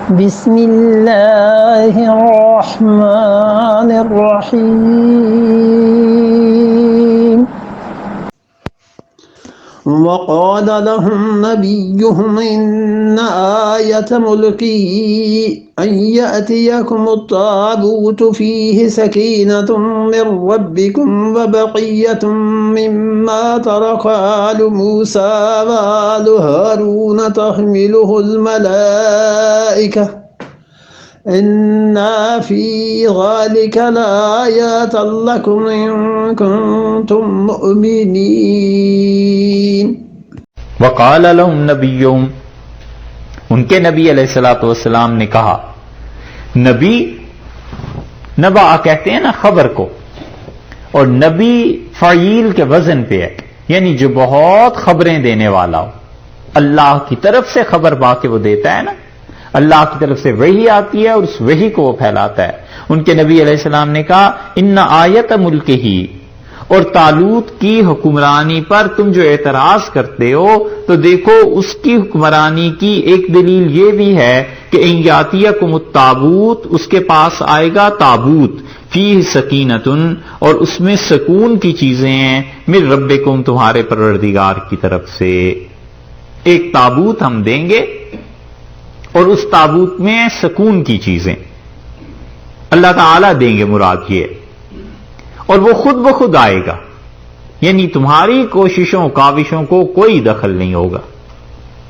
بسم اللہ الرحمن الرحیم وقال لهم نبيهم إن آية ملكه أن يأتيكم الطابوت فيه سكينة من ربكم وبقية مما ترك آل موسى وآل هارون تحمله الملائكة إن في ذلك لآيات لكم إن كنتم مؤمنين وقال لهم نبیہم، ان کے نبی علیہ الصلوۃ والسلام نے کہا. نبی نبا کہتے ہیں نا خبر کو، اور نبی فعیل کے وزن پہ ہے، یعنی جو بہت خبریں دینے والا ہو. اللہ کی طرف سے خبر پا کے وہ دیتا ہے نا، اللہ کی طرف سے وحی آتی ہے اور اس وحی کو وہ پھیلاتا ہے. ان کے نبی علیہ السلام نے کہا ان آیت ملک ہی، اور طالوت کی حکمرانی پر تم جو اعتراض کرتے ہو تو دیکھو اس کی حکمرانی کی ایک دلیل یہ بھی ہے کہ ان یاتیکم التابوت، اس کے پاس آئے گا تابوت، فیہ سکینتن، اور اس میں سکون کی چیزیں ہیں، من ربکم، تمہارے پروردگار کی طرف سے. ایک تابوت ہم دیں گے اور اس تابوت میں سکون کی چیزیں اللہ تعالیٰ دیں گے، مراد یہ، اور وہ خود بخود آئے گا، یعنی تمہاری کوششوں کاوشوں کو کوئی دخل نہیں ہوگا،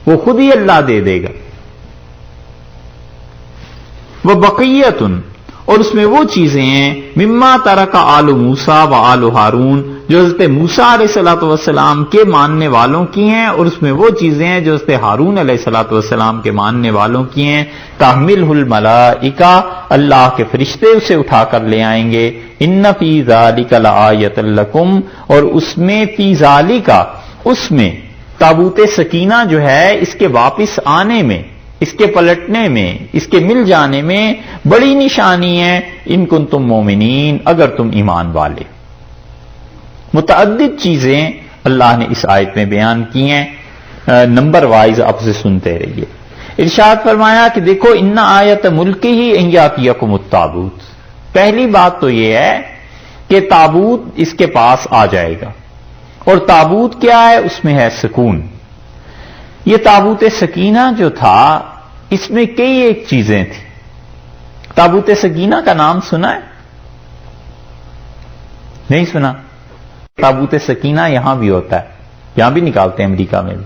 وہ خود ہی اللہ دے دے گا. وہ بقیتن، اور اس میں وہ چیزیں ہیں مما ترک آل موسیٰ و آل ہارون، جو حضرت موسیٰ علیہ الصلوۃ والسلام کے ماننے والوں کی ہیں، اور اس میں وہ چیزیں ہیں جو حضرت ہارون علیہ الصلوۃ والسلام کے ماننے والوں کی ہیں. تحملہ الملائکہ، اللہ کے فرشتے اسے اٹھا کر لے آئیں گے. ان فی ذالک لآیۃ لکم، اور اس میں فی ذالک، اس میں تابوت سکینہ جو ہے اس کے واپس آنے میں، اس کے پلٹنے میں، اس کے مل جانے میں بڑی نشانی ہے. ان کنتم مومنین، اگر تم ایمان والے. متعدد چیزیں اللہ نے اس آیت میں بیان کی ہیں، نمبر وائز آپ سے سنتے رہیے. ارشاد فرمایا کہ دیکھو ان آیت ملک ہی ان یاتیکم التابوت. پہلی بات تو یہ ہے کہ تابوت اس کے پاس آ جائے گا، اور تابوت کیا ہے؟ اس میں ہے سکون. یہ تابوت سکینہ جو تھا اس میں کئی ایک چیزیں تھیں. تابوت سکینہ کا نام سنا ہے؟ نہیں سنا؟ تابوت سکینہ یہاں بھی ہوتا ہے، یہاں بھی نکالتے ہیں، امریکہ میں بھی.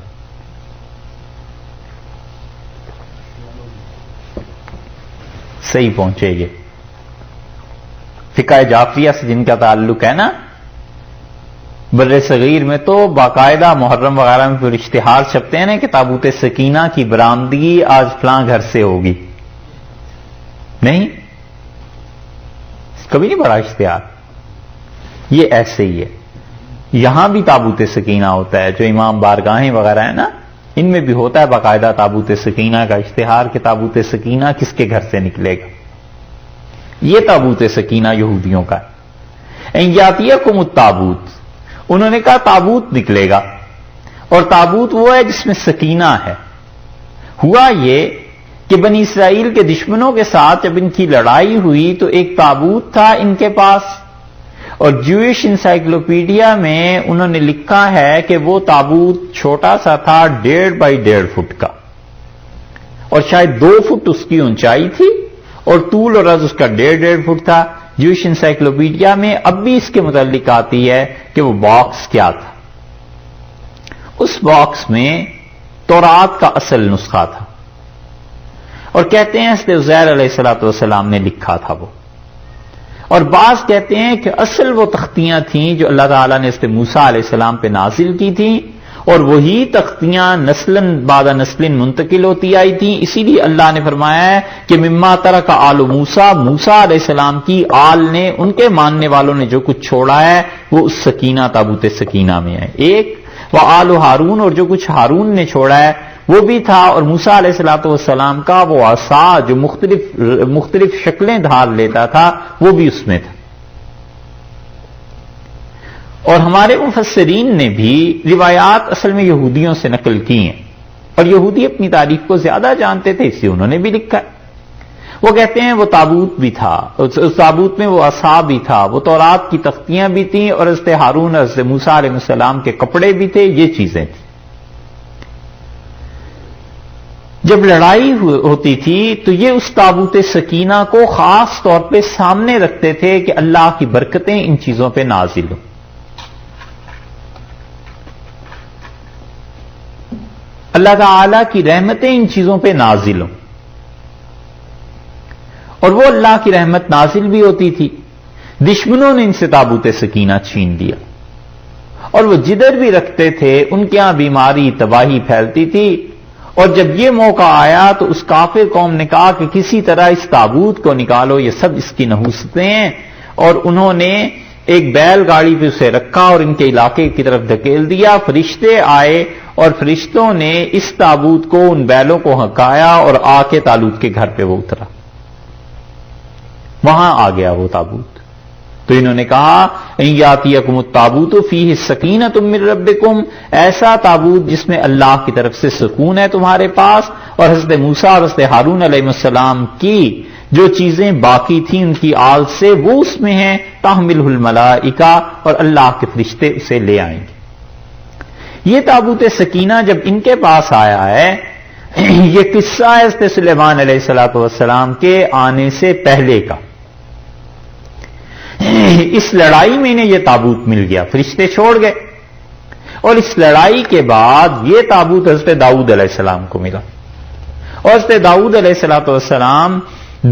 صحیح پہنچے یہ فقہ جعفریہ سے جن کا تعلق ہے نا، بر صغیر میں تو باقاعدہ محرم وغیرہ میں پھر اشتہار چھپتے ہیں نا کہ تابوت سکینہ کی برآمدگی آج فلاں گھر سے ہوگی. نہیں، کبھی نہیں پڑھا اشتہار. یہ ایسے ہی ہے، یہاں بھی تابوت سکینہ ہوتا ہے، جو امام بارگاہیں وغیرہ ہیں نا، ان میں بھی ہوتا ہے باقاعدہ تابوت سکینہ کا اشتہار کہ تابوت سکینہ کس کے گھر سے نکلے گا. یہ تابوت سکینہ یہودیوں کا ہے. ان یاتیکم التابوت، انہوں نے کہا تابوت نکلے گا، اور تابوت وہ ہے جس میں سکینہ ہے. ہوا یہ کہ بنی اسرائیل کے دشمنوں کے ساتھ جب ان کی لڑائی ہوئی تو ایک تابوت تھا ان کے پاس، اور جوئش انسائکلوپیڈیا میں انہوں نے لکھا ہے کہ وہ تابوت چھوٹا سا تھا، 1.5 بائی 1.5 فٹ کا، اور شاید 2 فٹ اس کی اونچائی تھی، اور طول اور عرض اس کا 1.5 فٹ تھا. جوئش انسائکلوپیڈیا میں اب بھی اس کے متعلق آتی ہے کہ وہ باکس کیا تھا. اس باکس میں تورات کا اصل نسخہ تھا، اور کہتے ہیں حضرت عزیر علیہ السلام نے لکھا تھا وہ. اور بعض کہتے ہیں کہ اصل وہ تختیاں تھیں جو اللہ تعالیٰ نے حضرت موسیٰ علیہ السلام پہ نازل کی تھیں، اور وہی تختیاں نسلاً بعد نسل منتقل ہوتی آئی تھیں. اسی لیے اللہ نے فرمایا ہے کہ مما ترک آل موسیٰ، موسیٰ علیہ السلام کی آل نے، ان کے ماننے والوں نے جو کچھ چھوڑا ہے وہ اس سکینہ تابوت سکینہ میں ہے. ایک وہ آل ہارون، اور جو کچھ ہارون نے چھوڑا ہے وہ بھی تھا، اور موسیٰ علیہ السلام کا وہ عصا جو مختلف شکلیں دھار لیتا تھا وہ بھی اس میں تھا. اور ہمارے مفسرین نے بھی روایات اصل میں یہودیوں سے نقل کی ہیں، اور یہودی اپنی تاریخ کو زیادہ جانتے تھے، اس لیے انہوں نے بھی لکھا ہے. وہ کہتے ہیں وہ تابوت بھی تھا، اس تابوت میں وہ عصا بھی تھا، وہ تورات کی تختیاں بھی تھیں، اور حضرت ہارون اور حضرت موسیٰ علیہ السلام کے کپڑے بھی تھے، یہ چیزیں تھیں۔ جب لڑائی ہوتی تھی تو یہ اس تابوت سکینہ کو خاص طور پہ سامنے رکھتے تھے کہ اللہ کی برکتیں ان چیزوں پہ نازل ہوں، اللہ تعالی کی رحمتیں ان چیزوں پہ نازل ہوں، اور وہ اللہ کی رحمت نازل بھی ہوتی تھی۔ دشمنوں نے ان سے تابوت سکینہ چھین لیا، اور وہ جدھر بھی رکھتے تھے ان کے ہاں بیماری تباہی پھیلتی تھی، اور جب یہ موقع آیا تو اس کافر قوم نے کہا کہ کسی طرح اس تابوت کو نکالو، یہ سب اس کی نحوستیں ہیں، اور انہوں نے ایک بیل گاڑی پہ اسے رکھا اور ان کے علاقے کی طرف دھکیل دیا۔ فرشتے آئے اور فرشتوں نے اس تابوت کو ان بیلوں کو ہکایا اور آ کے طالوت کے گھر پہ وہ اترا، وہاں آ گیا وہ تابوت۔ تو انہوں نے کہا ان یاتیکم التابوت فیہ سکینۃ من ربکم، ایسا تابوت جس میں اللہ کی طرف سے سکون ہے تمہارے پاس، اور حضرت موسیٰ اور حضرت ہارون علیہ السلام کی جو چیزیں باقی تھیں ان کی آل سے وہ اس میں ہیں، تحملہ الملائکہ، اور اللہ کے فرشتے اسے لے آئیں گے۔ یہ تابوت سکینہ جب ان کے پاس آیا ہے، یہ قصہ ہے حضرت سلیمان علیہ السلام کے آنے سے پہلے کا۔ اس لڑائی میں انہیں یہ تابوت مل گیا، فرشتے چھوڑ گئے، اور اس لڑائی کے بعد یہ تابوت حضرت داؤد علیہ السلام کو ملا، اور حضرت داؤد علیہ السلام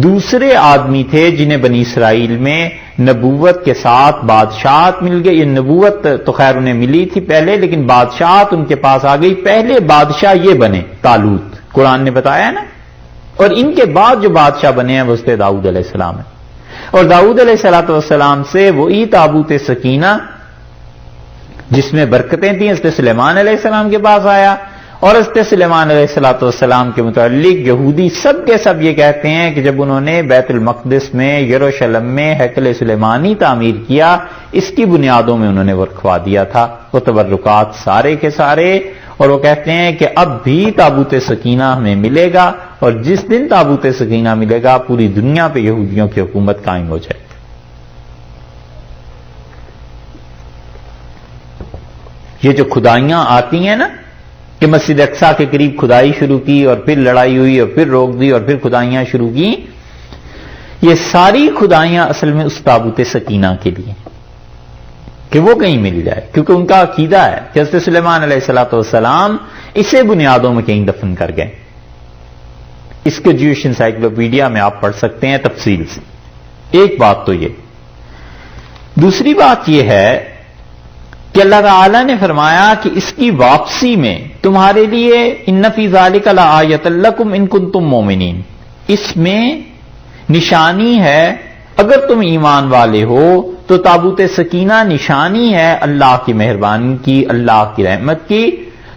دوسرے آدمی تھے جنہیں بنی اسرائیل میں نبوت کے ساتھ بادشاہت مل گئی۔ یہ نبوت تو خیر انہیں ملی تھی پہلے، لیکن بادشاہت ان کے پاس آ گئی۔ پہلے بادشاہ یہ بنے طالوت، قرآن نے بتایا ہے نا، اور ان کے بعد جو بادشاہ بنے ہیں وہ حضرت داؤد علیہ السلام ہے، اور داؤد علیہ السلام سے وہی تابوت سکینہ جس میں برکتیں تھیں حضرت سلیمان علیہ السلام کے پاس آیا، اور حضرت سلیمان علیہ السلام کے متعلق یہودی سب کے سب یہ کہتے ہیں کہ جب انہوں نے بیت المقدس میں یروشلم میں ہیکل سلیمانی تعمیر کیا، اس کی بنیادوں میں انہوں نے وہ رکھوا دیا تھا وہ تبرکات سارے کے سارے، اور وہ کہتے ہیں کہ اب بھی تابوت سکینہ ہمیں ملے گا، اور جس دن تابوت سکینہ ملے گا پوری دنیا پہ یہودیوں کی حکومت قائم ہو جائے گی۔ یہ جو کھدائیاں آتی ہیں نا کہ مسجد اقصیٰ کے قریب کھدائی شروع کی اور پھر لڑائی ہوئی اور پھر روک دی اور پھر کھدائیاں شروع کی، یہ ساری کھدائیاں اصل میں اس تابوت سکینہ کے لیے کہ وہ کہیں مل جائے، کیونکہ ان کا عقیدہ ہے کہ حضرت سلیمان علیہ السلام اسے بنیادوں میں کہیں دفن کر گئے۔ اس کے جیوش انسائکلوپیڈیا میں آپ پڑھ سکتے ہیں تفصیل سے۔ ایک بات تو یہ، دوسری بات یہ ہے کہ اللہ تعالی نے فرمایا کہ اس کی واپسی میں تمہارے لیے ان فی ذالک لآیۃ لکم ان کنتم مومنین، اس میں نشانی ہے اگر تم ایمان والے ہو تو تابوت سکینہ نشانی ہے اللہ کی مہربانی کی، اللہ کی رحمت کی۔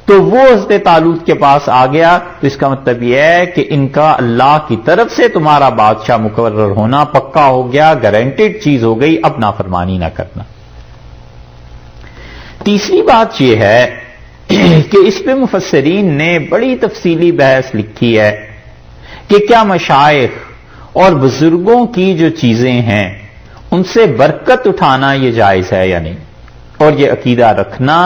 تو وہ حضرت طالوت کے پاس آ گیا، تو اس کا مطلب یہ ہے کہ ان کا اللہ کی طرف سے تمہارا بادشاہ مقرر ہونا پکا ہو گیا، گارنٹیڈ چیز ہو گئی، اب نافرمانی نہ کرنا۔ تیسری بات یہ ہے کہ اس پہ مفسرین نے بڑی تفصیلی بحث لکھی ہے کہ کیا مشائخ اور بزرگوں کی جو چیزیں ہیں ان سے برکت اٹھانا یہ جائز ہے یا نہیں، اور یہ عقیدہ رکھنا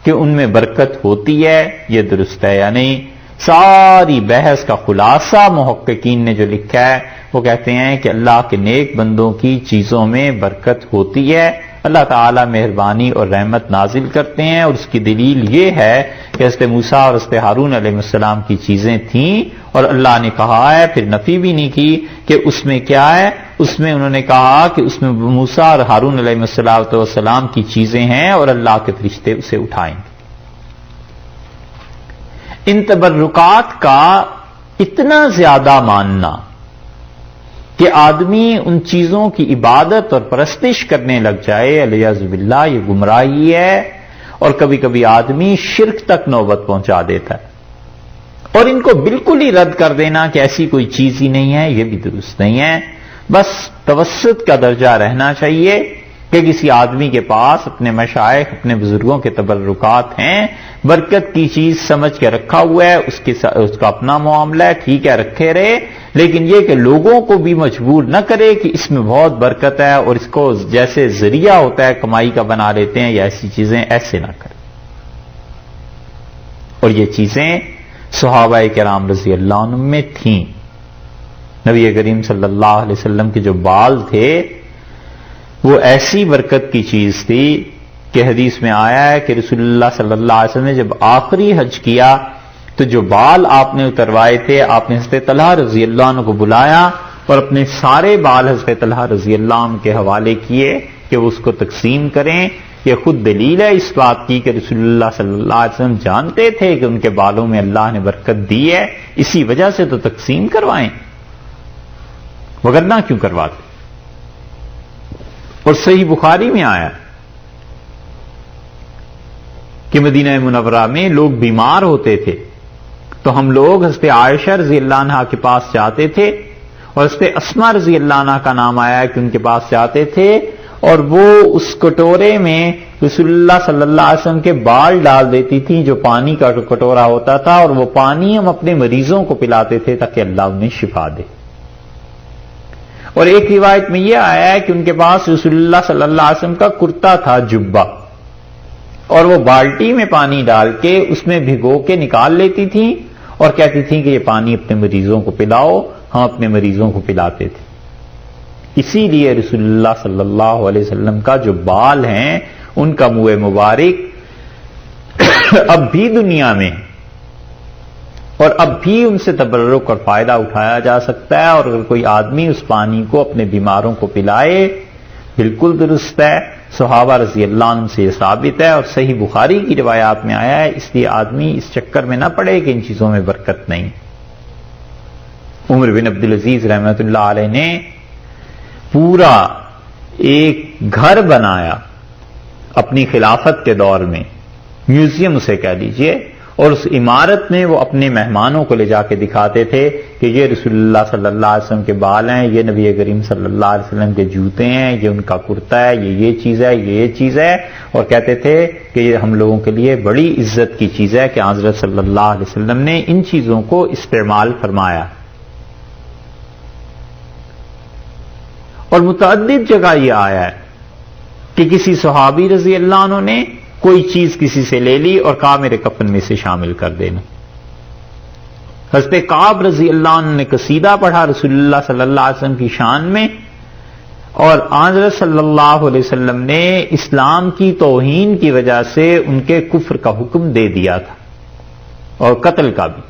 کہ ان میں برکت ہوتی ہے یہ درست ہے یا نہیں۔ ساری بحث کا خلاصہ محققین نے جو لکھا ہے وہ کہتے ہیں کہ اللہ کے نیک بندوں کی چیزوں میں برکت ہوتی ہے، اللہ تعالیٰ مہربانی اور رحمت نازل کرتے ہیں، اور اس کی دلیل یہ ہے کہ حضرت موسیٰ اور حضرت ہارون علیہ السلام کی چیزیں تھیں، اور اللہ نے کہا ہے، پھر نفی بھی نہیں کی کہ اس میں کیا ہے، اس میں انہوں نے کہا کہ اس میں موسیٰ اور ہارون علیہ السلام کی چیزیں ہیں اور اللہ کے فرشتے اسے اٹھائیں گے۔ ان تبرکات کا اتنا زیادہ ماننا کہ آدمی ان چیزوں کی عبادت اور پرستش کرنے لگ جائے، الیاذ باللہ، یہ گمراہی ہے، اور کبھی کبھی آدمی شرک تک نوبت پہنچا دیتا ہے، اور ان کو بالکل ہی رد کر دینا کہ ایسی کوئی چیز ہی نہیں ہے، یہ بھی درست نہیں ہے۔ بس توسط کا درجہ رہنا چاہیے کہ کسی آدمی کے پاس اپنے مشائخ اپنے بزرگوں کے تبرکات ہیں، برکت کی چیز سمجھ کے رکھا ہوا ہے، اس کا اپنا معاملہ ہے، ٹھیک ہے رکھے رہے، لیکن یہ کہ لوگوں کو بھی مجبور نہ کرے کہ اس میں بہت برکت ہے اور اس کو جیسے ذریعہ ہوتا ہے کمائی کا بنا لیتے ہیں یا ایسی چیزیں، ایسے نہ کرے۔ اور یہ چیزیں صحابہ کرام رضی اللہ عنہ میں تھیں۔ نبی کریم صلی اللہ علیہ وسلم کے جو بال تھے وہ ایسی برکت کی چیز تھی کہ حدیث میں آیا ہے کہ رسول اللہ صلی اللہ علیہ وسلم نے جب آخری حج کیا تو جو بال آپ نے اتروائے تھے، آپ نے حضرت طلحہ رضی اللہ عنہ کو بلایا اور اپنے سارے بال حضرت طلحہ رضی اللہ عنہ کے حوالے کیے کہ وہ اس کو تقسیم کریں۔ یہ خود دلیل ہے اس بات کی کہ رسول اللہ صلی اللہ علیہ وسلم جانتے تھے کہ ان کے بالوں میں اللہ نے برکت دی ہے، اسی وجہ سے تو تقسیم کروائیں، وگرنہ کیوں کرواتے۔ اور صحیح بخاری میں آیا کہ مدینہ منورہ میں لوگ بیمار ہوتے تھے تو ہم لوگ حضرت عائشہ رضی اللہ عنہا کے پاس جاتے تھے، اور حضرت اسماء رضی اللہ عنہا کا نام آیا ہے کہ ان کے پاس جاتے تھے اور وہ اس کٹورے میں رسول اللہ صلی اللہ علیہ وسلم کے بال ڈال دیتی تھی، جو پانی کا کٹورا ہوتا تھا، اور وہ پانی ہم اپنے مریضوں کو پلاتے تھے تاکہ اللہ انہیں شفا دے۔ اور ایک روایت میں یہ آیا ہے کہ ان کے پاس رسول اللہ صلی اللہ علیہ وسلم کا کرتا تھا جبہ، اور وہ بالٹی میں پانی ڈال کے اس میں بھگو کے نکال لیتی تھیں اور کہتی تھیں کہ یہ پانی اپنے مریضوں کو پلاؤ۔ ہم اپنے مریضوں کو پلاتے تھے۔ اسی لیے رسول اللہ صلی اللہ علیہ وسلم کا جو بال ہیں ان کا منہ مبارک اب بھی دنیا میں اور اب بھی ان سے تبرک اور فائدہ اٹھایا جا سکتا ہے، اور اگر کوئی آدمی اس پانی کو اپنے بیماروں کو پلائے بالکل درست ہے۔ صحابہ رضی اللہ عنہ سے یہ ثابت ہے، اور صحیح بخاری کی روایات میں آیا ہے، اس لیے آدمی اس چکر میں نہ پڑے کہ ان چیزوں میں برکت نہیں۔ عمر بن عبدالعزیز رحمۃ اللہ علیہ نے پورا ایک گھر بنایا اپنی خلافت کے دور میں، میوزیم اسے کہہ لیجئے، اور اس عمارت میں وہ اپنے مہمانوں کو لے جا کے دکھاتے تھے کہ یہ رسول اللہ صلی اللہ علیہ وسلم کے بال ہیں، یہ نبی کریم صلی اللہ علیہ وسلم کے جوتے ہیں، یہ ان کا کرتا ہے، یہ چیز ہے، یہ چیز ہے، اور کہتے تھے کہ یہ ہم لوگوں کے لیے بڑی عزت کی چیز ہے کہ حضرت صلی اللہ علیہ وسلم نے ان چیزوں کو استعمال فرمایا۔ اور متعدد جگہ یہ آیا ہے کہ کسی صحابی رضی اللہ عنہ نے کوئی چیز کسی سے لے لی اور کہا میرے کفن میں سے شامل کر دینا۔ حضرت کعب رضی اللہ عنہ نے قصیدہ پڑھا رسول اللہ صلی اللہ علیہ وسلم کی شان میں، اور حضرت صلی اللہ علیہ وسلم نے اسلام کی توہین کی وجہ سے ان کے کفر کا حکم دے دیا تھا، اور قتل کا بھی،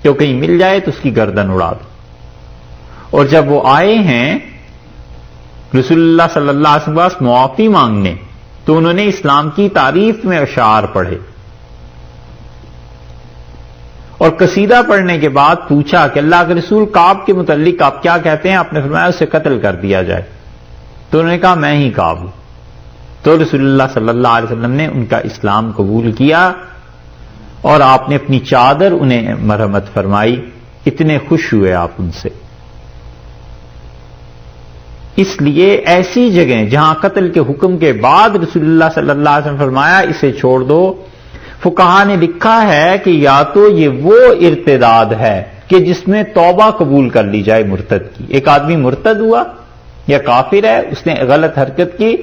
جو کہیں مل جائے تو اس کی گردن اڑا دو۔ اور جب وہ آئے ہیں رسول اللہ صلی اللہ علیہ وسلم کے پاس معافی مانگنے، تو انہوں نے اسلام کی تعریف میں اشعار پڑھے، اور قصیدہ پڑھنے کے بعد پوچھا کہ اللہ کے رسول کعب کے متعلق آپ کیا کہتے ہیں؟ آپ نے فرمایا اسے قتل کر دیا جائے۔ تو انہوں نے کہا میں ہی کعب ہوں۔ تو رسول اللہ صلی اللہ علیہ وسلم نے ان کا اسلام قبول کیا، اور آپ نے اپنی چادر انہیں مرحمت فرمائی، اتنے خوش ہوئے آپ ان سے۔ اس لیے ایسی جگہیں جہاں قتل کے حکم کے بعد رسول اللہ صلی اللہ علیہ وسلم فرمایا اسے چھوڑ دو، فقہا نے لکھا ہے کہ یا تو یہ وہ ارتداد ہے کہ جس میں توبہ قبول کر لی جائے مرتد کی، ایک آدمی مرتد ہوا یا کافر ہے، اس نے غلط حرکت کی،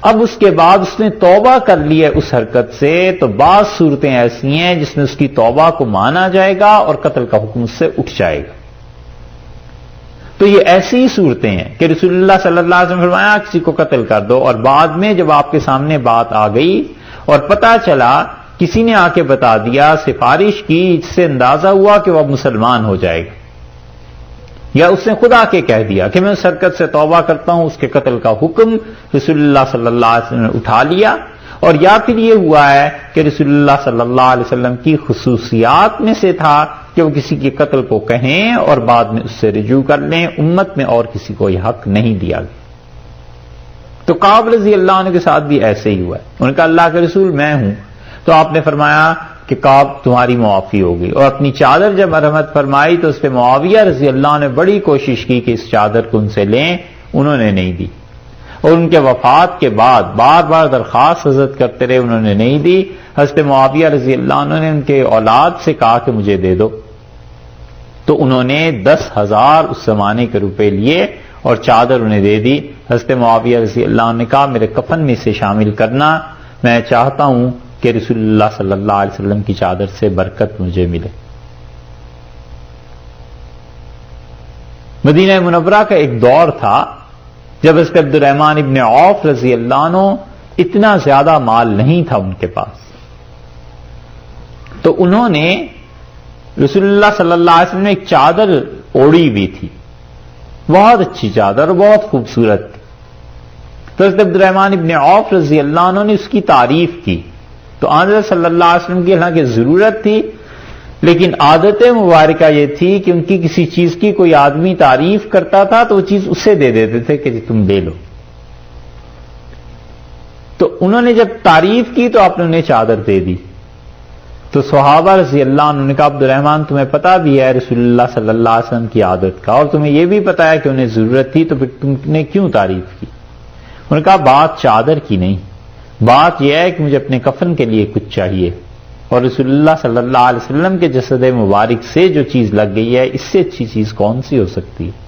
اب اس کے بعد اس نے توبہ کر لی ہے اس حرکت سے، تو بعض صورتیں ایسی ہیں جس میں اس کی توبہ کو مانا جائے گا اور قتل کا حکم اس سے اٹھ جائے گا۔ تو یہ ایسی صورتیں ہیں کہ رسول اللہ صلی اللہ علیہ وسلم فرمایا کسی کو قتل کر دو، اور بعد میں جب آپ کے سامنے بات آ گئی اور پتہ چلا، کسی نے آ کے بتا دیا، سفارش کی، اس سے اندازہ ہوا کہ وہ مسلمان ہو جائے گا، یا اس نے خود آ کے کہہ دیا کہ میں اس حرکت سے توبہ کرتا ہوں، اس کے قتل کا حکم رسول اللہ صلی اللہ علیہ وسلم نے اٹھا لیا۔ اور یا پھر یہ ہوا ہے کہ رسول اللہ صلی اللہ علیہ وسلم کی خصوصیات میں سے تھا کہ وہ کسی کے قتل کو کہیں اور بعد میں اس سے رجوع کر لیں، امت میں اور کسی کو یہ حق نہیں دیا گیا۔ تو کعب رضی اللہ عنہ کے ساتھ بھی ایسے ہی ہوا ہے، ان کا اللہ کے رسول میں ہوں، تو آپ نے فرمایا کہ کعب تمہاری معافی ہوگی، اور اپنی چادر جب مرحمت فرمائی تو اس پہ معاویہ رضی اللہ عنہ نے بڑی کوشش کی کہ اس چادر کو ان سے لیں، انہوں نے نہیں دی۔ اور ان کے وفات کے بعد بار بار درخواست حضرت کرتے رہے، انہوں نے نہیں دی. حضرت معاویہ رضی اللہ عنہ نے ان کے اولاد سے کہا کہ مجھے دے دو، تو انہوں نے 10,000 اس زمانے کے روپے لیے اور چادر انہیں دے دی. حضرت معاویہ رضی اللہ عنہ نے کہا میرے کفن میں اسے شامل کرنا، میں چاہتا ہوں کہ رسول اللہ صلی اللہ علیہ وسلم کی چادر سے برکت مجھے ملے. مدینہ منورہ کا ایک دور تھا جب حضرت عبد الرحمن ابن عوف رضی اللہ عنہ اتنا زیادہ مال نہیں تھا ان کے پاس، تو انہوں نے رسول اللہ صلی اللہ علیہ وسلم نے ایک چادر اوڑی ہوئی تھی، بہت اچھی چادر، بہت خوبصورت تھی. تو حضرت عبد الرحمن ابن عوف رضی اللہ عنہ نے اس کی تعریف کی، تو آن صلی اللہ علیہ وسلم کی حالانکہ ضرورت تھی، لیکن عادت مبارکہ یہ تھی کہ ان کی کسی چیز کی کوئی آدمی تعریف کرتا تھا تو وہ چیز اسے دے دیتے تھے کہ تم لے لو. تو انہوں نے جب تعریف کی تو آپ نے انہیں چادر دے دی. تو صحابہ رضی اللہ عنہ نے کہا عبد الرحمن تمہیں پتا بھی ہے رسول اللہ صلی اللہ علیہ وسلم کی عادت کا، اور تمہیں یہ بھی پتا ہے کہ انہیں ضرورت تھی، تو پھر تم نے کیوں تعریف کی؟ انہوں نے کہا بات چادر کی نہیں، بات یہ ہے کہ مجھے اپنے کفن کے لیے کچھ چاہیے، اور رسول اللہ صلی اللہ علیہ وسلم کے جسد مبارک سے جو چیز لگ گئی ہے اس سے اچھی چیز کون سی ہو سکتی ہے؟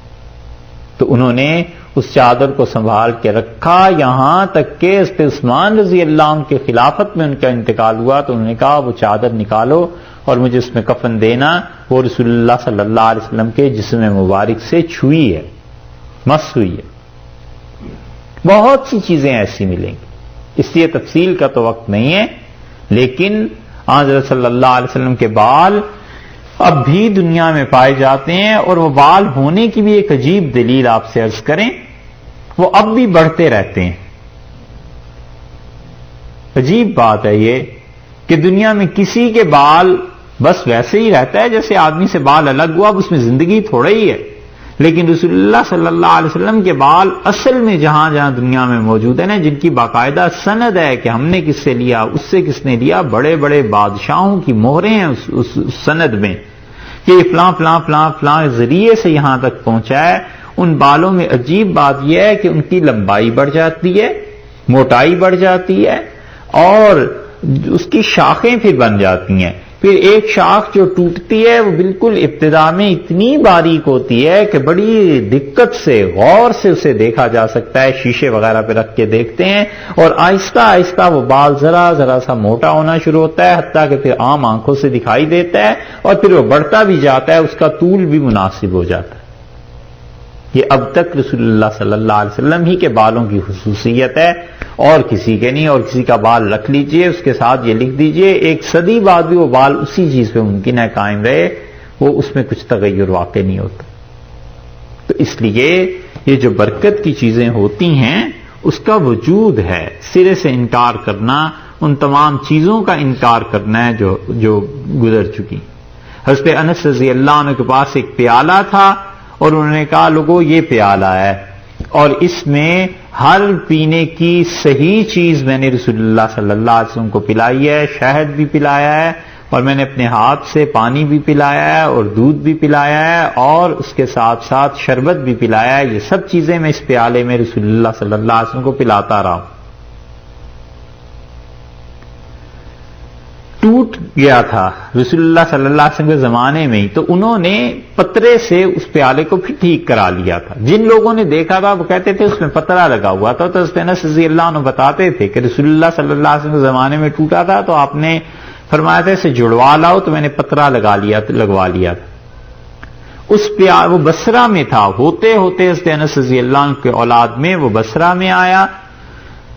تو انہوں نے اس چادر کو سنبھال کے رکھا یہاں تک کہ حضرت عثمان رضی اللہ عنہ کے خلافت میں ان کا انتقال ہوا. تو انہوں نے کہا وہ چادر نکالو اور مجھے اس میں کفن دینا، وہ رسول اللہ صلی اللہ علیہ وسلم کے جسم مبارک سے چھوئی ہے، مس ہوئی ہے. بہت سی چیزیں ایسی ملیں گی، اس لیے تفصیل کا تو وقت نہیں ہے، لیکن حضرت صلی اللہ علیہ وسلم کے بال اب بھی دنیا میں پائے جاتے ہیں، اور وہ بال ہونے کی بھی ایک عجیب دلیل آپ سے عرض کریں، وہ اب بھی بڑھتے رہتے ہیں. عجیب بات ہے یہ کہ دنیا میں کسی کے بال بس ویسے ہی رہتا ہے جیسے آدمی سے بال الگ ہوا، اب اس میں زندگی تھوڑا ہی ہے، لیکن رسول اللہ صلی اللہ علیہ وسلم کے بال اصل میں جہاں جہاں دنیا میں موجود ہیں نا، جن کی باقاعدہ سند ہے کہ ہم نے کس سے لیا، اس سے کس نے لیا، بڑے بڑے بادشاہوں کی مہریں ہیں اس سند میں کہ یہ فلاں فلاں فلاں فلاں ذریعے سے یہاں تک پہنچا ہے. ان بالوں میں عجیب بات یہ ہے کہ ان کی لمبائی بڑھ جاتی ہے، موٹائی بڑھ جاتی ہے، اور اس کی شاخیں پھر بن جاتی ہیں. پھر ایک شاخ جو ٹوٹتی ہے وہ بالکل ابتدا میں اتنی باریک ہوتی ہے کہ بڑی دقت سے غور سے اسے دیکھا جا سکتا ہے، شیشے وغیرہ پہ رکھ کے دیکھتے ہیں، اور آہستہ آہستہ وہ بال ذرا ذرا سا موٹا ہونا شروع ہوتا ہے، حتیٰ کہ پھر عام آنکھوں سے دکھائی دیتا ہے، اور پھر وہ بڑھتا بھی جاتا ہے، اس کا طول بھی مناسب ہو جاتا ہے. یہ اب تک رسول اللہ صلی اللہ علیہ وسلم ہی کے بالوں کی خصوصیت ہے، اور کسی کے نہیں. اور کسی کا بال رکھ لیجئے، اس کے ساتھ یہ لکھ دیجئے 1 صدی بعد بھی وہ بال اسی چیز پہ ممکن ہے قائم رہے، وہ اس میں کچھ تغیر واقع نہیں ہوتا. تو اس لیے یہ جو برکت کی چیزیں ہوتی ہیں اس کا وجود ہے. سرے سے انکار کرنا ان تمام چیزوں کا انکار کرنا ہے جو گزر چکی. حضرت انس رضی اللہ عنہ کے پاس ایک پیالہ تھا، اور انہوں نے کہا لوگوں یہ پیالہ ہے، اور اس میں ہر پینے کی صحیح چیز میں نے رسول اللہ صلی اللہ علیہ وسلم کو پلائی ہے، شہد بھی پلایا ہے، اور میں نے اپنے ہاتھ سے پانی بھی پلایا ہے، اور دودھ بھی پلایا ہے، اور اس کے ساتھ ساتھ شربت بھی پلایا ہے. یہ سب چیزیں میں اس پیالے میں رسول اللہ صلی اللہ علیہ وسلم کو پلاتا رہا ہوں. ٹوٹ گیا تھا رسول اللہ صلی اللہ علیہ وسلم کے زمانے میں ہی، تو انہوں نے پترے سے اس پیالے کو پھر ٹھیک کرا لیا تھا. جن لوگوں نے دیکھا تھا وہ کہتے تھے اس میں پترا لگا ہوا تھا. تو حضرت انس رضی اللہ عنہ بتاتے تھے کہ رسول اللہ صلی اللہ علیہ وسلم کے زمانے میں ٹوٹا تھا، تو آپ نے فرمایا تھا اسے جڑوا لاؤ، تو میں نے پترا لگوا لیا تھا. اس وہ بصرہ میں تھا. ہوتے ہوتے حضرت انس رضی اللہ عنہ کے اولاد میں وہ بصرہ میں آیا،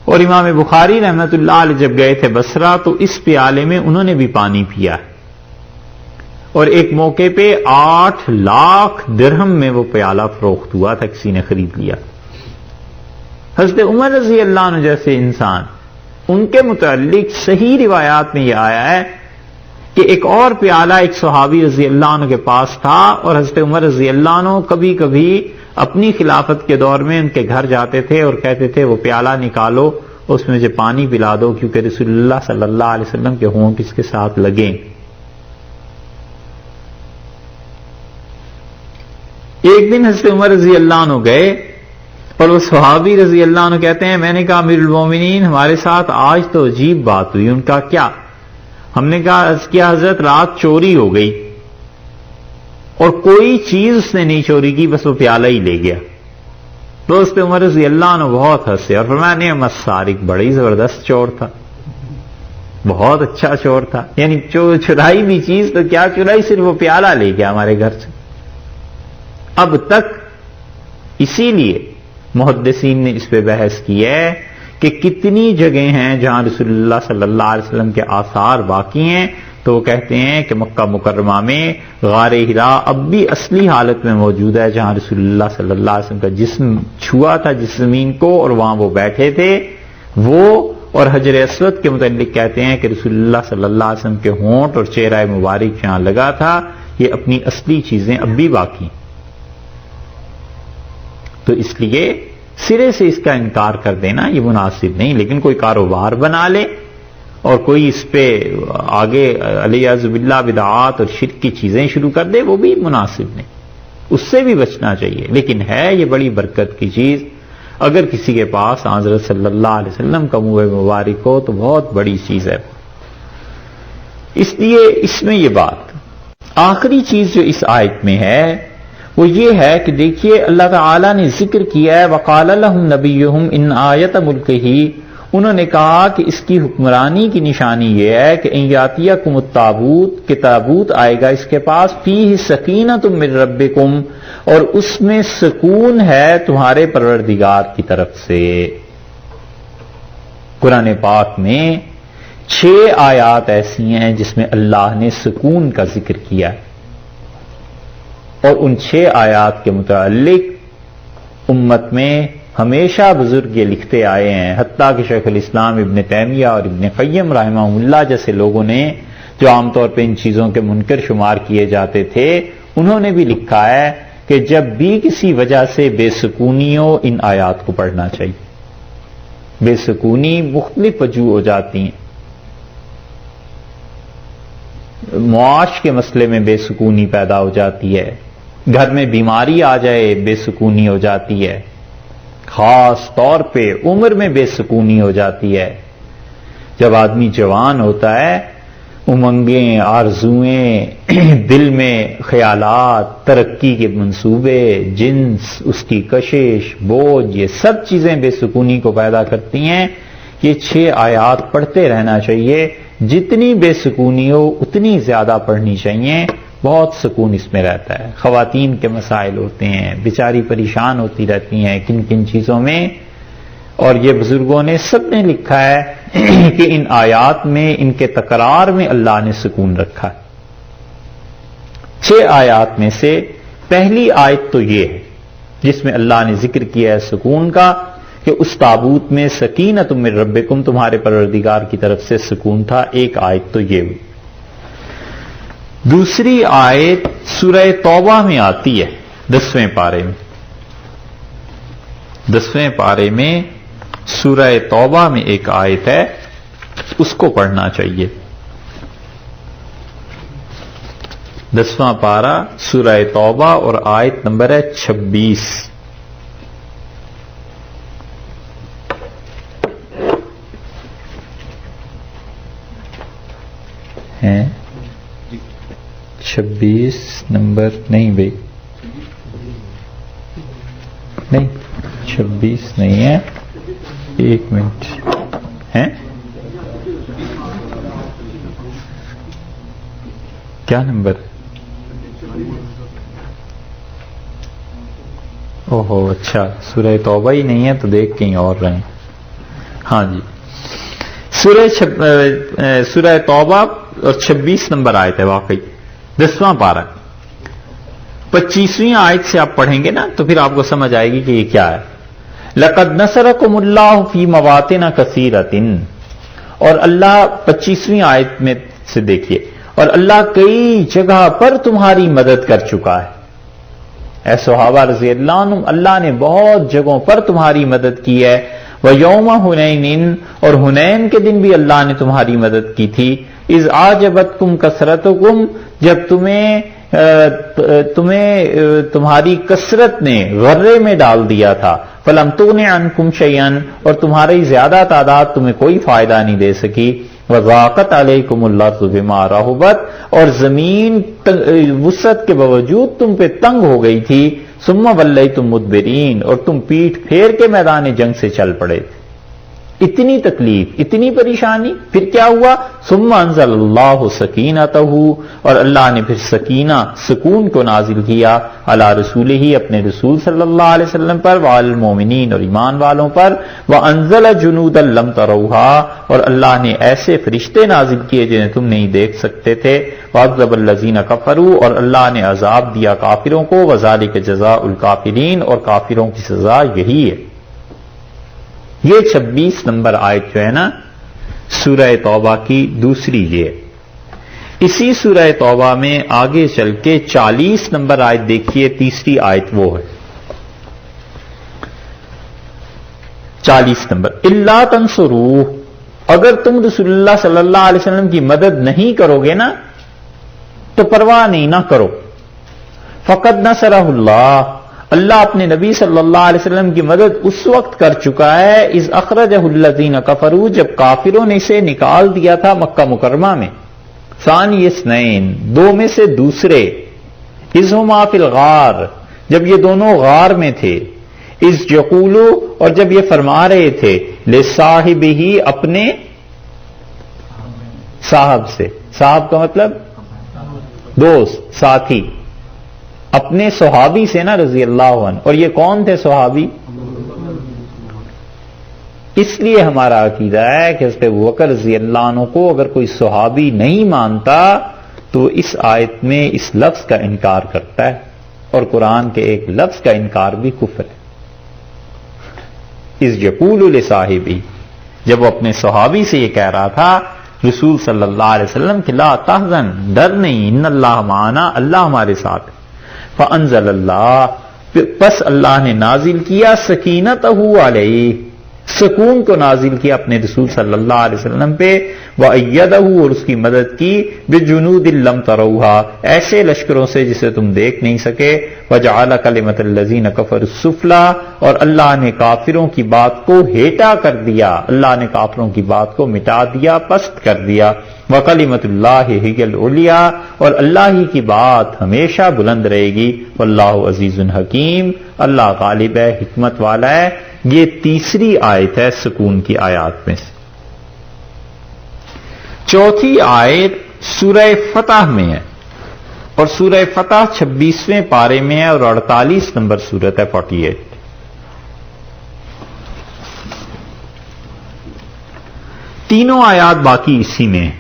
اور امام بخاری رحمت اللہ علیہ جب گئے تھے بصرہ تو اس پیالے میں انہوں نے بھی پانی پیا، اور ایک موقع پہ 8 لاکھ درہم میں وہ پیالہ فروخت ہوا تھا، کسی نے خرید لیا. حضرت عمر رضی اللہ عنہ جیسے انسان، ان کے متعلق صحیح روایات میں یہ آیا ہے کہ ایک اور پیالہ ایک صحابی رضی اللہ عنہ کے پاس تھا، اور حضرت عمر رضی اللہ عنہ کبھی کبھی اپنی خلافت کے دور میں ان کے گھر جاتے تھے اور کہتے تھے وہ پیالہ نکالو، اس میں مجھے پانی پلا دو، کیونکہ رسول اللہ صلی اللہ علیہ وسلم کے ہونٹ اس کے ساتھ لگیں. ایک دن حضرت عمر رضی اللہ عنہ گئے اور وہ صحابی رضی اللہ عنہ کہتے ہیں میں نے کہا امیر المومنین ہمارے ساتھ آج تو عجیب بات ہوئی. ان کا کیا؟ ہم نے کہا عرض کیا حضرت رات چوری ہو گئی اور کوئی چیز اس نے نہیں چوری کی، بس وہ پیالہ ہی لے گیا. دوست عمر رضی اللہ عنہ بہت ہنسے اور فرمایا نعم السارق، بڑی زبردست چور تھا، بہت اچھا چور تھا. یعنی چرائی بھی چیز تو کیا چرائی، صرف وہ پیالہ لے گیا ہمارے گھر سے. اب تک اسی لیے محدثین نے اس پہ بحث کی ہے کہ کتنی جگہیں ہیں جہاں رسول اللہ صلی اللہ علیہ وسلم کے آثار باقی ہیں. تو وہ کہتے ہیں کہ مکہ مکرمہ میں غار حرا اب بھی اصلی حالت میں موجود ہے جہاں رسول اللہ صلی اللہ علیہ وسلم کا جسم چھوا تھا جس زمین کو، اور وہاں وہ بیٹھے تھے. وہ اور حجر اسود کے متعلق کہتے ہیں کہ رسول اللہ صلی اللہ علیہ وسلم کے ہونٹ اور چہرہ مبارک جہاں لگا تھا، یہ اپنی اصلی چیزیں اب بھی باقی. تو اس لیے سرے سے اس کا انکار کر دینا یہ مناسب نہیں. لیکن کوئی کاروبار بنا لے اور کوئی اس پہ آگے علیہ باللہ بدعات اور شرک کی چیزیں شروع کر دے، وہ بھی مناسب نہیں، اس سے بھی بچنا چاہیے. لیکن ہے یہ بڑی برکت کی چیز. اگر کسی کے پاس حضرت صلی اللہ علیہ وسلم کا منہ مبارک ہو تو بہت بڑی چیز ہے. اس لیے اس میں یہ بات آخری چیز جو اس آیت میں ہے وہ یہ ہے کہ دیکھیے اللہ تعالیٰ نے ذکر کیا ہے وقال لهم نبیہم ان آیت ملکہ، انہوں نے کہا کہ اس کی حکمرانی کی نشانی یہ ہے کہ ان یاتیکم التابوت، کہ تابوت آئے گا اس کے پاس، فیہ سکینۃ من ربکم، اور اس میں سکون ہے تمہارے پروردگار کی طرف سے. قرآن پاک میں 6 آیات ایسی ہیں جس میں اللہ نے سکون کا ذکر کیا ہے، اور ان 6 آیات کے متعلق امت میں ہمیشہ بزرگ یہ لکھتے آئے ہیں، حتیٰ کہ شیخ الاسلام ابن تیمیہ اور ابن قیم رحمہ اللہ جیسے لوگوں نے جو عام طور پہ ان چیزوں کے منکر شمار کیے جاتے تھے، انہوں نے بھی لکھا ہے کہ جب بھی کسی وجہ سے بے سکونی ہو ان آیات کو پڑھنا چاہیے. بے سکونی مختلف وجوہ ہو جاتی ہیں. معاش کے مسئلے میں بے سکونی پیدا ہو جاتی ہے، گھر میں بیماری آ جائے بے سکونی ہو جاتی ہے، خاص طور پہ عمر میں بے سکونی ہو جاتی ہے. جب آدمی جوان ہوتا ہے امنگیں، آرزوئیں، دل میں خیالات، ترقی کے منصوبے، جنس، اس کی کشش، بوجھ، یہ سب چیزیں بے سکونی کو پیدا کرتی ہیں. یہ 6 آیات پڑھتے رہنا چاہیے. جتنی بے سکونی ہو اتنی زیادہ پڑھنی چاہیے، بہت سکون اس میں رہتا ہے. خواتین کے مسائل ہوتے ہیں، بیچاری پریشان ہوتی رہتی ہیں کن کن چیزوں میں، اور یہ بزرگوں نے سب نے لکھا ہے کہ ان آیات میں، ان کے تکرار میں اللہ نے سکون رکھا ہے. 6 آیات میں سے پہلی آیت تو یہ ہے جس میں اللہ نے ذکر کیا ہے سکون کا، کہ اس تابوت میں سکینۃ من ربکم، تمہارے پروردگار کی طرف سے سکون تھا. ایک آیت تو یہ ہوئی. دوسری آیت سورہ توبہ میں آتی ہے 10ویں پارے میں. 10ویں پارے میں سورہ توبہ میں ایک آیت ہے، اس کو پڑھنا چاہیے. 10واں پارہ سورہ توبہ اور آیت نمبر ہے 26. ہیں 26 نمبر نہیں بھائی، نہیں 26 نہیں ہے، 1 منٹ ہیں، کیا نمبر؟ اوہو اچھا سورہ توبہ ہی نہیں ہے تو دیکھ کہیں اور رہے. ہاں جی، سورہ توبہ اور 26 نمبر آیت ہے واقعی. 10واں پارہ 25ویں آیت سے آپ پڑھیں گے نا تو پھر آپ کو سمجھ آئے گی کہ یہ کیا ہے. لَقَدْ نَصَرَكُمُ اللَّهُ فِي مَوَاطِنَ كَثِيرَةٍ، اور اللہ 25ویں آیت میں سے دیکھیے، اور اللہ کئی جگہ پر تمہاری مدد کر چکا ہے. اے صحابہ رضی اللہ عنہ، اللہ نے بہت جگہوں پر تمہاری مدد کی ہے. وَيَوْمَ حُنَيْنٍ، اور حنین کے دن بھی اللہ نے تمہاری مدد کی تھی. اِذْ أَعْجَبَتْكُمْ كَثْرَتُكُمْ، جب تمہیں تمہاری کثرت نے غرے میں ڈال دیا تھا. فلم تغن عنکم شیئا، اور تمہاری زیادہ تعداد تمہیں کوئی فائدہ نہیں دے سکی، وضاقت علیکم الارض بما رحبت، اور زمین وسعت کے باوجود تم پہ تنگ ہو گئی تھی، ثم ولیتم مدبرین، اور تم پیٹھ پھیر کے میدان جنگ سے چل پڑے تھے، اتنی تکلیف، اتنی پریشانی، پھر کیا ہوا؟ ثم انزل اللہ سکینتہ، اور اللہ نے پھر سکینہ، سکون کو نازل کیا، علی رسولہ، اپنے رسول صلی اللہ علیہ وسلم پر، وعلی المومنین، اور ایمان والوں پر، وانزل جنودا لم تروہا، اور اللہ نے ایسے فرشتے نازل کیے جنہیں تم نہیں دیکھ سکتے تھے، وعذب الذین کفروا، اور اللہ نے عذاب دیا کافروں کو، وذالک جزاء الکافرین، اور کافروں کی سزا یہی ہے۔ یہ 26 نمبر آیت جو ہے نا سورہ توبہ کی دوسری، یہ اسی سورہ توبہ میں آگے چل کے 40 نمبر آیت دیکھیے، تیسری آیت وہ ہے 40 نمبر، الا تنصروہ، اگر تم رسول اللہ صلی اللہ علیہ وسلم کی مدد نہیں کرو گے نا تو پرواہ نہیں نہ کرو، فقد نصرہ اللہ، اللہ اپنے نبی صلی اللہ علیہ وسلم کی مدد اس وقت کر چکا ہے، اذ اخرجہ الذین کفروا، جب کافروں نے اسے نکال دیا تھا مکہ مکرمہ میں، ثانی اثنین، دو میں سے دوسرے، اذ ہما فی الغار، جب یہ دونوں غار میں تھے، اذ یقولوا، اور جب یہ فرما رہے تھے، لصاحبہ، اپنے صاحب سے، صاحب کا مطلب دوست، ساتھی، اپنے صحابی سے نا رضی اللہ عنہ، اور یہ کون تھے صحابی؟ اس لیے ہمارا عقیدہ ہے کہ حضرت ابوبکر رضی اللہ عنہ کو اگر کوئی صحابی نہیں مانتا تو اس آیت میں اس لفظ کا انکار کرتا ہے، اور قرآن کے ایک لفظ کا انکار بھی کفر ہے۔ اذ یقول لصاحبہ، جب وہ اپنے صحابی سے یہ کہہ رہا تھا رسول صلی اللہ علیہ وسلم کہ لا تحزن، ڈر نہیں، ان اللہ معنا، اللہ ہمارے ساتھ ہے، فانزل اللہ، پس اللہ نے نازل کیا سکینتہ علیہ، سکون کو نازل کیا اپنے رسول صلی اللہ علیہ وسلم پہ، وأیدہ، اور اس کی مدد کی، بجنود لم تروہا، ایسے لشکروں سے جسے تم دیکھ نہیں سکے، وجعل کلمۃ الذین کفروا السفلی، اور اللہ نے کافروں کی بات کو ہیٹا کر دیا، اللہ نے کافروں کی بات کو مٹا دیا، پست کر دیا، وکلمۃ اللہ ہی العلیٰ، اور اللہ ہی کی بات ہمیشہ بلند رہے گی، واللہ عزیز حکیم، اللہ غالب ہے، حکمت والا ہے۔ یہ تیسری آیت ہے سکون کی آیات میں سے۔ چوتھی آیت سورہ فتح میں ہے، اور سورہ فتح 26ویں پارے میں ہے، اور 48 نمبر سورت ہے 48۔ تینوں آیات باقی اسی میں ہیں،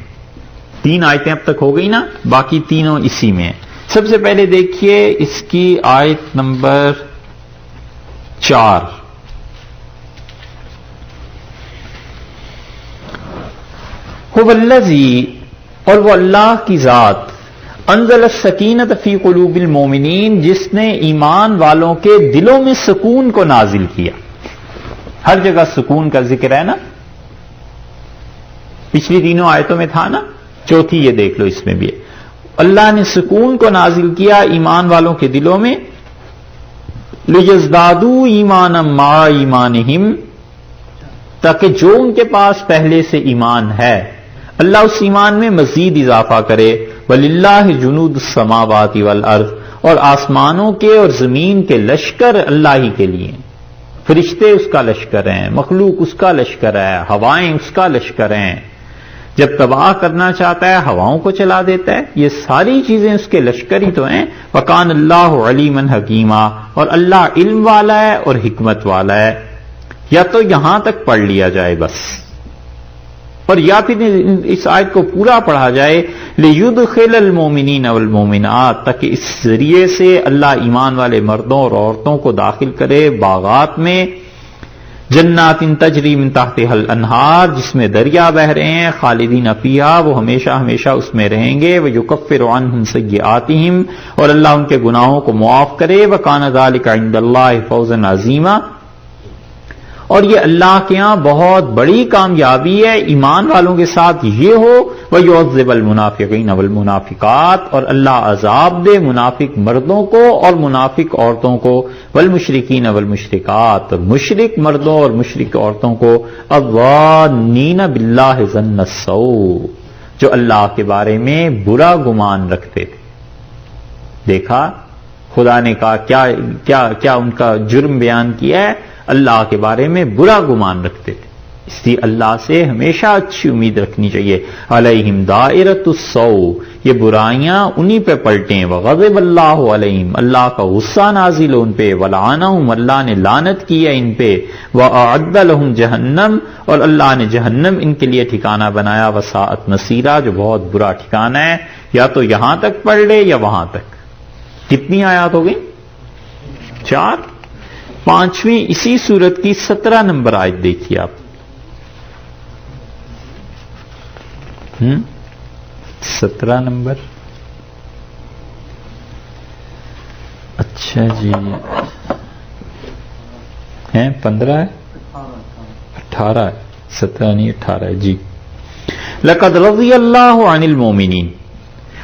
3 آیتیں اب تک ہو گئی نا، باقی تینوں اسی میں ہیں۔ سب سے پہلے دیکھیے اس کی آیت نمبر 4، هو الذی، اور وہ اللہ کی ذات، انزل السکینۃ فی قلوب المومنین، جس نے ایمان والوں کے دلوں میں سکون کو نازل کیا۔ ہر جگہ سکون کا ذکر ہے نا، پچھلی تینوں آیتوں میں تھا نا، چوتھی یہ دیکھ لو اس میں بھی ہے، اللہ نے سکون کو نازل کیا ایمان والوں کے دلوں میں، لیزدادوا ایمانا مع ایمانہم، تاکہ جو ان کے پاس پہلے سے ایمان ہے اللہ اس ایمان میں مزید اضافہ کرے، وَلِلَّهِ جُنُودُ السَّمَاوَاتِ وَالْأَرْضِ، اور آسمانوں کے اور زمین کے لشکر اللہ ہی کے لیے، فرشتے اس کا لشکر ہیں، مخلوق اس کا لشکر ہے، ہوائیں اس کا لشکر ہیں، جب تباہ کرنا چاہتا ہے ہواؤں کو چلا دیتا ہے، یہ ساری چیزیں اس کے لشکر ہی تو ہیں۔ وَكَانَ اللَّهُ عَلِيمًا حَكِيمًا، اور اللہ علم والا ہے اور حکمت والا ہے۔ یا تو یہاں تک پڑھ لیا جائے بس، اور یا پھر اس آیت کو پورا پڑھا جائے، لِيُدْخِلَ الْمُؤْمِنِينَ وَالْمُؤْمِنَاتِ، تاکہ اس ذریعے سے اللہ ایمان والے مردوں اور عورتوں کو داخل کرے باغات میں، جنات تجری من تحتها الانہار، جس میں دریا بہ رہے ہیں، خالدین فیہا، وہ ہمیشہ ہمیشہ اس میں رہیں گے، وَيُكَفِّرُ عَنْهُمْ سَيِّئَاتِهِمْ، اور اللہ ان کے گناہوں کو معاف کرے، وَكَانَ ذَلِكَ عِندَ اللَّهِ فَوْزًا عَظِيمًا، اور یہ اللہ کے ہاں بہت بڑی کامیابی ہے ایمان والوں کے ساتھ یہ ہو وَيُعَذِّبَ الْمُنَافِقِينَ وَالْمُنَافِقَاتِ، اور اللہ عذاب دے منافق مردوں کو اور منافق عورتوں کو، وَالْمُشْرِكِينَ وَالْمُشْرِكَاتِ، اور مشرک مردوں اور مشرک عورتوں کو، الظَّانِّينَ بِاللَّهِ ظَنَّ السَّوْءِ، جو اللہ کے بارے میں برا گمان رکھتے تھے۔ دیکھا خدا نے کہا کیا ان کا جرم بیان کیا ہے، اللہ کے بارے میں برا گمان رکھتے تھے، اس لیے اللہ سے ہمیشہ اچھی امید رکھنی چاہیے۔ علیہم دائرۃ السوء، یہ برائیاں انہی پہ پلٹیں، وغضب اللہ علیہم، اللہ کا غصہ نازل ان پہ، ولعنہم، اللہ نے لعنت کی ہے ان پہ، واعد لہم جہنم، اور اللہ نے جہنم ان کے لیے ٹھکانہ بنایا، وساءت مصیرا، جو بہت برا ٹھکانہ ہے، یا تو یہاں تک پڑھ لے یا وہاں تک۔ کتنی آیات ہو گئی؟ 4۔ 5ویں اسی سورت کی 17 نمبر آیت دیکھیے آپ۔ 17 نمبر، اچھا جی ہیں 15 ہے، 18 ہے، 17 نہیں 18 ہے جی۔ لَقَدْ رَضِيَ اللَّهُ عَنِ الْمُؤْمِنِينَ،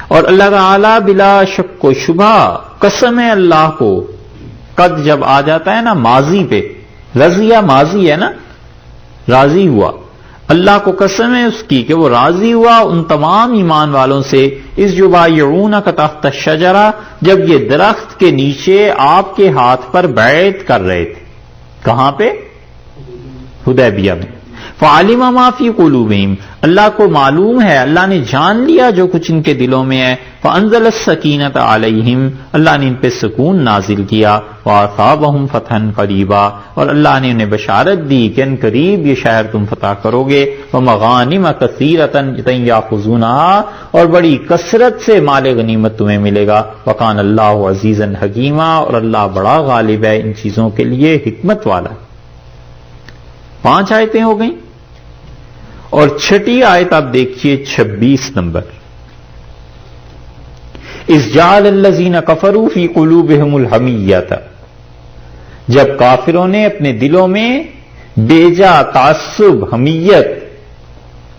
اور اللہ تعالی بلا شک و شبہ قسم ہے اللہ کو، قد جب آ جاتا ہے نا ماضی پہ، رضیہ ماضی ہے نا، راضی ہوا، اللہ کو قسم ہے اس کی کہ وہ راضی ہوا ان تمام ایمان والوں سے، اس یبایعونک تحت الشجرہ، جب یہ درخت کے نیچے آپ کے ہاتھ پر بیعت کر رہے تھے۔ کہاں پہ؟ حدیبیہ میں۔ فعلم ما فی قلوبہم، اللہ کو معلوم ہے، اللہ نے جان لیا جو کچھ ان کے دلوں میں ہے، فانزل السکینۃ علیہم، اللہ نے ان پہ سکون نازل کیا، واصابہم فتحا قریبا، اور اللہ نے انہیں بشارت دی کہ ان قریب یہ شہر تم فتح کرو گے، ومغانم کثیرۃ یاخذونھا، اور بڑی کثرت سے مال غنیمت تمہیں ملے گا، وکان اللہ عزیزا حکیما، اور اللہ بڑا غالب ہے ان چیزوں کے لیے، حکمت والا۔ 5 آیتیں ہو گئیں، اور 6ٹی آیت آپ دیکھیے 26 نمبر۔ اذ جعل الذین کفروا فی قلوبہم الحمیۃ، جب کافروں نے اپنے دلوں میں بیجا تعصب، حمیت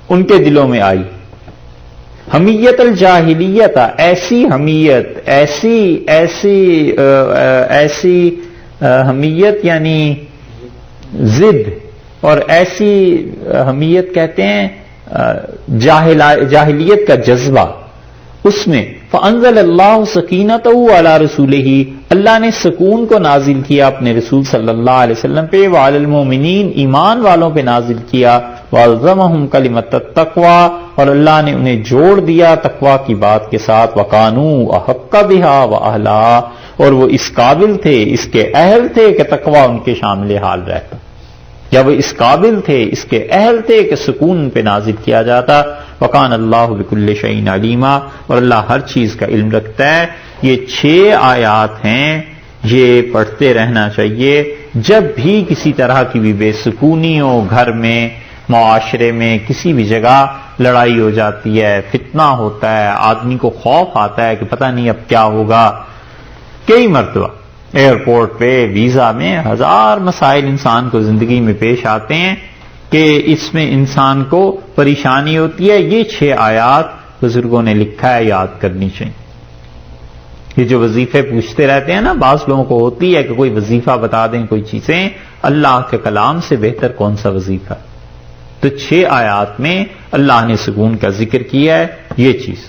ان کے دلوں میں آئی، حمیت الجاہلیت، ایسی حمیت، ایسی حمیت یعنی ضد، اور ایسی حمیت کہتے ہیں جاہلیت کا جذبہ، اس میں فانزل اللہ سکینتہ علی رسولہ، اللہ نے سکون کو نازل کیا اپنے رسول صلی اللہ علیہ وسلم پہ، وعلی المؤمنین، ایمان والوں پہ نازل کیا، والزمہم کلمۃ التقوی، اور اللہ نے انہیں جوڑ دیا تقوی کی بات کے ساتھ، وکانوا احق بہا واہلہا، اور وہ اس قابل تھے، اس کے اہل تھے کہ تقوی ان کے شامل حال رہتا، یا وہ اس قابل تھے، اس کے اہل تھے کہ سکون پہ نازل کیا جاتا، وکان اللہ بکل شیء علیما، اور اللہ ہر چیز کا علم رکھتا ہے۔ یہ 6 آیات ہیں، یہ پڑھتے رہنا چاہیے جب بھی کسی طرح کی بھی بے سکونی ہو، گھر میں، معاشرے میں، کسی بھی جگہ لڑائی ہو جاتی ہے، فتنہ ہوتا ہے، آدمی کو خوف آتا ہے کہ پتہ نہیں اب کیا ہوگا۔ کئی مرتبہ ایئرپورٹ پہ، ویزا میں، 1000 مسائل انسان کو زندگی میں پیش آتے ہیں کہ اس میں انسان کو پریشانی ہوتی ہے۔ یہ 6 آیات بزرگوں نے لکھا ہے، یاد کرنی چاہیے۔ یہ جو وظیفے پوچھتے رہتے ہیں نا، بعض لوگوں کو ہوتی ہے کہ کوئی وظیفہ بتا دیں، کوئی چیزیں، اللہ کے کلام سے بہتر کون سا وظیفہ؟ تو 6 آیات میں اللہ نے سکون کا ذکر کیا ہے، یہ چیز۔